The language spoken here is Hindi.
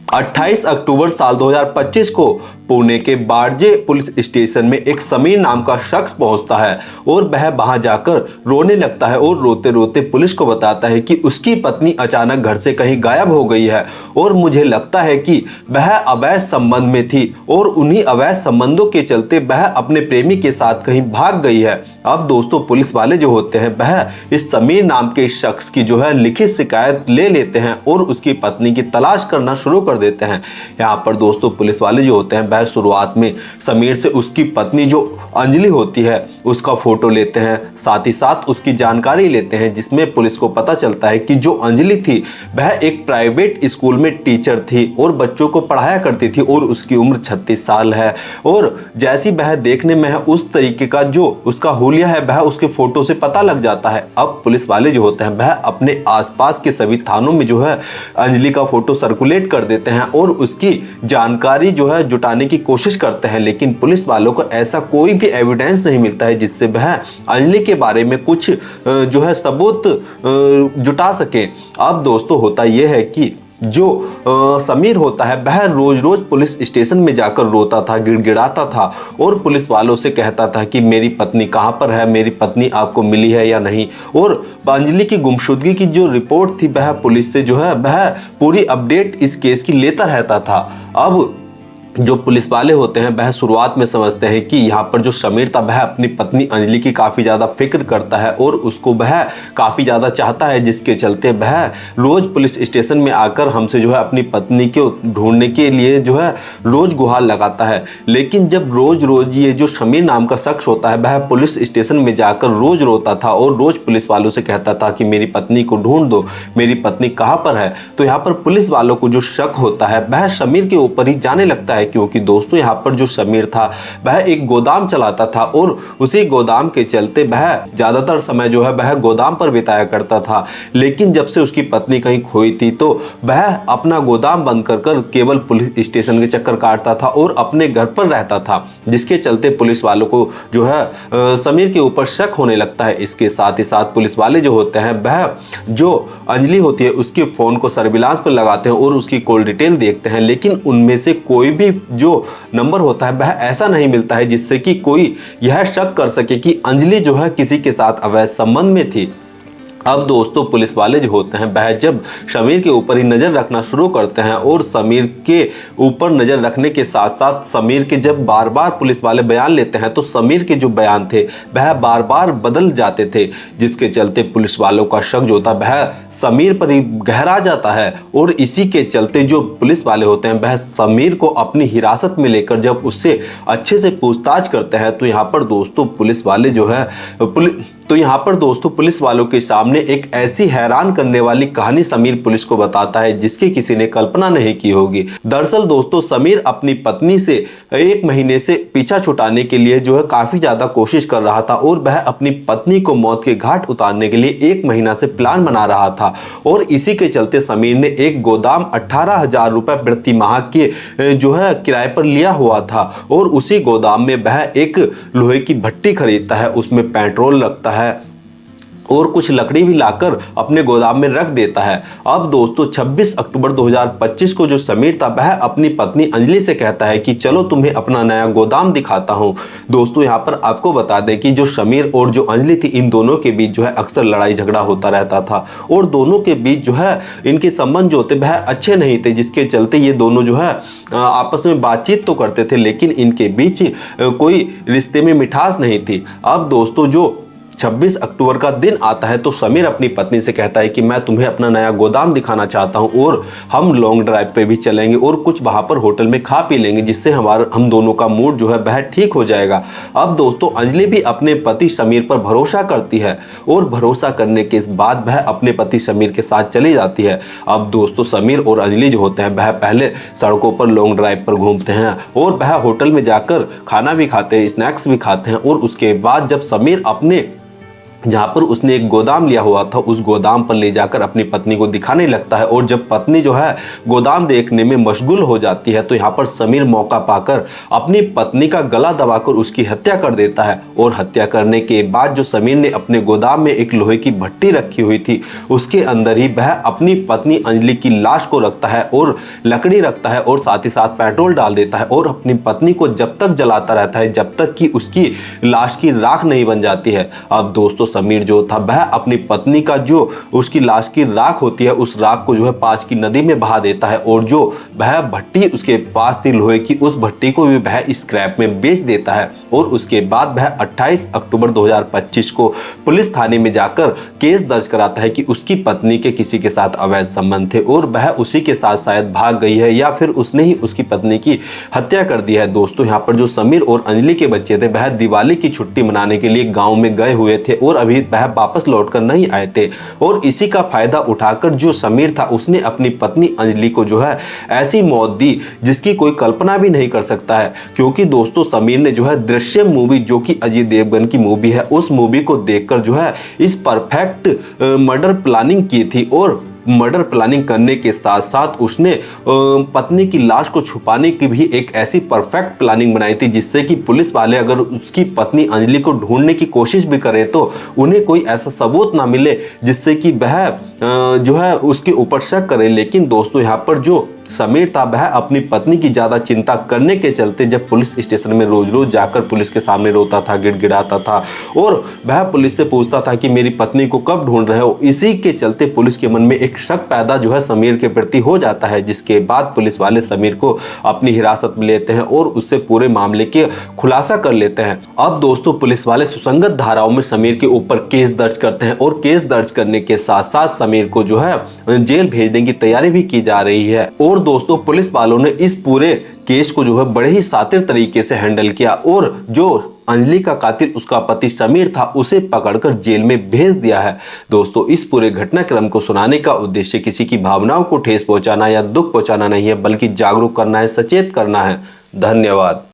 28 अक्टूबर साल 2025 को पुणे के बारजे पुलिस स्टेशन में एक समीर नाम का शख्स पहुंचता है और वह वहां जाकर रोने लगता है और रोते रोते पुलिस को बताता है कि उसकी पत्नी अचानक घर से कहीं गायब हो गई है और मुझे लगता है कि वह अवैध संबंध में थी और उन्हीं अवैध संबंधों के चलते वह अपने प्रेमी के साथ कहीं भाग गई है। अब दोस्तों पुलिस वाले जो होते हैं वह इस समीर नाम के शख्स की जो है लिखित शिकायत ले लेते हैं और उसकी पत्नी की तलाश करना शुरू कर देते हैं। यहाँ पर दोस्तों पुलिस वाले जो होते हैं वह शुरुआत में समीर से उसकी पत्नी जो अंजलि होती है उसका फोटो लेते हैं, साथ ही साथ उसकी जानकारी लेते हैं, जिसमें पुलिस को पता चलता है कि जो अंजलि थी वह एक प्राइवेट स्कूल में टीचर थी और बच्चों को पढ़ाया करती थी और उसकी उम्र 36 साल है और जैसी वह देखने में है उस तरीके का जो उसका हुलिया है वह उसके फोटो से पता लग जाता है। अब पुलिस वाले जो होते हैं वह अपने आसपास के सभी थानों में जो है अंजलि का फोटो सर्कुलेट कर देते हैं और उसकी जानकारी जो है जुटाने की कोशिश करते हैं, लेकिन पुलिस वालों को ऐसा कोई भी एविडेंस नहीं मिलता है जिससे वह अंजलि के बारे में कुछ जो है सबूत जुटा सके। अब दोस्तों होता यह है कि जो समीर होता है वह रोज रोज पुलिस स्टेशन में जाकर रोता था, गिड़गिड़ाता था और पुलिस वालों से कहता था कि मेरी पत्नी कहाँ पर है, मेरी पत्नी आपको मिली है या नहीं। और अंजलि की गुमशुदगी की जो रिपोर्ट थी वह पुलिस से जो है वह पूरी अपडेट इस केस की लेता रहता था। अब जो पुलिस वाले होते हैं वह शुरुआत में समझते हैं कि यहाँ पर जो समीर था वह अपनी पत्नी अंजलि की काफ़ी ज़्यादा फिक्र करता है और उसको वह काफ़ी ज़्यादा चाहता है, जिसके चलते वह रोज़ पुलिस स्टेशन में आकर हमसे जो है अपनी पत्नी को ढूंढने के लिए जो है रोज़ गुहार लगाता है। लेकिन जब रोज़ रोज़ ये जो समीर नाम का शख्स होता है वह पुलिस स्टेशन में जाकर रोज़ रोता था और रोज़ पुलिस वालों से कहता था कि मेरी पत्नी को ढूंढ दो, मेरी पत्नी कहाँ पर है। तो यहाँ पर पुलिस वालों को जो शक होता है वह समीर के ऊपर ही जाने लगता है, क्योंकि दोस्तों यहाँ पर जो समीर था वह एक गोदाम चलाता था और उसी गोदाम के चलते वह ज्यादातर समय जो है वह गोदाम पर बिताया करता था। लेकिन जब से उसकी पत्नी कहीं खोई थी तो वह अपना गोदाम बंद कर केवल पुलिस स्टेशन के चक्कर काटता था और अपने घर पर रहता था, जिसके चलते पुलिस वालों को जो है समीर के ऊपर शक होने लगता है। इसके साथ ही साथ पुलिस वाले जो होते हैं वह जो अंजलि होती है उसके फोन को सर्विलांस पर लगाते हैं और उसकी कॉल डिटेल देखते हैं, लेकिन उनमें से कोई भी जो नंबर होता है वह ऐसा नहीं मिलता है जिससे कि कोई यह शक कर सके कि अंजलि जो है किसी के साथ अवैध संबंध में थी। अब दोस्तों पुलिस वाले जो होते हैं वह जब समीर के ऊपर ही नज़र रखना शुरू करते हैं और समीर के ऊपर नज़र रखने के साथ साथ समीर के जब बार बार पुलिस वाले बयान लेते हैं तो समीर के जो बयान थे वह बार बार बदल जाते थे, जिसके चलते पुलिस वालों का शक जो था वह समीर पर ही गहरा जाता है। और इसी के चलते जो पुलिस वाले होते हैं वह समीर को अपनी हिरासत में लेकर जब उससे अच्छे से पूछताछ करते हैं तो यहाँ पर दोस्तों पुलिस वाले जो है पुलिस वालों के सामने एक ऐसी हैरान करने वाली कहानी समीर पुलिस को बताता है जिसकी किसी ने कल्पना नहीं की होगी। दरअसल दोस्तों समीर अपनी पत्नी से 1 महीने से पीछा छुड़ाने के लिए जो है काफी ज्यादा कोशिश कर रहा था और वह अपनी पत्नी को मौत के घाट उतारने के लिए 1 महीना से प्लान बना रहा था। और इसी के चलते समीर ने एक गोदाम 18,000 रुपए प्रति माह के जो है किराए पर लिया हुआ था और उसी गोदाम में वह एक लोहे की भट्टी खरीदता है, उसमें पेट्रोल लगता है और कुछ लकड़ी भी लाकर अपने गोदाम में रख देता है। अब दोस्तों 26 अक्टूबर 2025 को जो समीर था वह अपनी पत्नी अंजलि से कहता है कि चलो तुम्हें अपना नया गोदाम दिखाता हूं। दोस्तों यहाँ पर आपको बता दें कि जो समीर और जो अंजलि थी इन दोनों के बीच जो है अक्सर लड़ाई झगड़ा होता रहता था और दोनों के बीच जो है इनके संबंध जो होते वह अच्छे नहीं थे, जिसके चलते ये दोनों जो है आपस में बातचीत तो करते थे लेकिन इनके बीच कोई रिश्ते में मिठास नहीं थी। अब दोस्तों जो 26 अक्टूबर का दिन आता है तो समीर अपनी पत्नी से कहता है कि मैं तुम्हें अपना नया गोदाम दिखाना चाहता हूं और हम लॉन्ग ड्राइव पे भी चलेंगे और कुछ वहां पर होटल में खा पी लेंगे, जिससे हम दोनों का मूड जो है वह ठीक हो जाएगा। अब दोस्तों अंजलि भी अपने पति समीर पर भरोसा करती है और भरोसा करने के बाद वह अपने पति समीर के साथ चली जाती है। अब दोस्तों समीर और अंजलि जो होते हैं वह पहले सड़कों पर लॉन्ग ड्राइव पर घूमते हैं और वह होटल में जाकर खाना भी खाते हैं, स्नैक्स भी खाते हैं और उसके बाद जब समीर अपने जहाँ पर उसने एक गोदाम लिया हुआ था, उस गोदाम पर ले जाकर अपनी पत्नी को दिखाने लगता है। और जब पत्नी जो है गोदाम देखने में मशगूल हो जाती है तो यहाँ पर समीर मौका पाकर अपनी पत्नी का गला दबाकर उसकी हत्या कर देता है। और हत्या करने के बाद जो समीर ने अपने गोदाम में एक लोहे की भट्टी रखी हुई थी, उसके अंदर ही वह अपनी पत्नी अंजलि की लाश को रखता है और लकड़ी रखता है और साथ ही साथ पेट्रोल डाल देता है और अपनी पत्नी को जब तक जलाता रहता है जब तक कि उसकी लाश की राख नहीं बन जाती है। अब दोस्तों समीर जो था वह अपनी पत्नी का जो उसकी लाश की राख होती है उस राख को जो है पास की नदी में बहा देता है और जो वह भट्टी उसके पास थी लोहे की, उस भट्टी को भी वह स्क्रैप में बेच देता है। और उसके बाद वह 28 अक्टूबर 2025 को पुलिस थाने में जाकर केस दर्ज कराता है कि उसकी पत्नी के किसी के साथ अवैध संबंध थे और वह उसी के साथ शायद भाग गई है या फिर उसने ही उसकी पत्नी की हत्या कर दी है। दोस्तों यहाँ पर जो समीर और अंजलि के बच्चे थे वह दिवाली की छुट्टी मनाने के लिए गांव में गए हुए थे और अभी वह वापस लौटकर नहीं आए थे। और इसी का फायदा उठाकर जो समीर था उसने अपनी पत्नी अंजलि को जो है ऐसी मौत दी जिसकी कोई कल्पना भी नहीं कर सकता है। क्योंकि दोस्तों समीर ने जो है दृश्यम मूवी जो कि अजय देवगन की मूवी है उस मूवी को देखकर जो है इस परफेक्ट मर्डर प्लानिंग की थी और मर्डर प्लानिंग करने के साथ साथ उसने पत्नी की लाश को छुपाने की भी एक ऐसी परफेक्ट प्लानिंग बनाई थी जिससे कि पुलिस वाले अगर उसकी पत्नी अंजलि को ढूंढने की कोशिश भी करें तो उन्हें कोई ऐसा सबूत ना मिले जिससे कि वह जो है उसके ऊपर शक करे। लेकिन दोस्तों यहाँ पर जो समीर था वह अपनी पत्नी की ज्यादा चिंता करने के चलते जब पुलिस स्टेशन में रोज रोज जाकर पुलिस के सामने रोता था, गिड़गिड़ाता था और वह पुलिस से पूछता था कि मेरी पत्नी को कब ढूंढ रहे हो। इसी के चलते पुलिस के मन में एक शक पैदा जो है समीर के प्रति हो जाता है, जिसके बाद पुलिस वाले समीर को अपनी हिरासत में लेते हैं और उससे पूरे मामले के खुलासा कर लेते हैं। अब दोस्तों पुलिस वाले सुसंगत धाराओं में समीर के ऊपर केस दर्ज करते हैं और केस दर्ज करने के साथ साथ समीर को जो है जेल भेजने की तैयारी भी की जा रही है। और दोस्तों पुलिस वालों ने इस पूरे केस को जो है बड़े ही शातिर तरीके से हैंडल किया और जो अंजलि का कातिल उसका पति समीर था उसे पकड़कर जेल में भेज दिया है। दोस्तों इस पूरे घटनाक्रम को सुनाने का उद्देश्य किसी की भावनाओं को ठेस पहुंचाना या दुख पहुंचाना नहीं है बल्कि जागरूक करना है, सचेत करना है। धन्यवाद।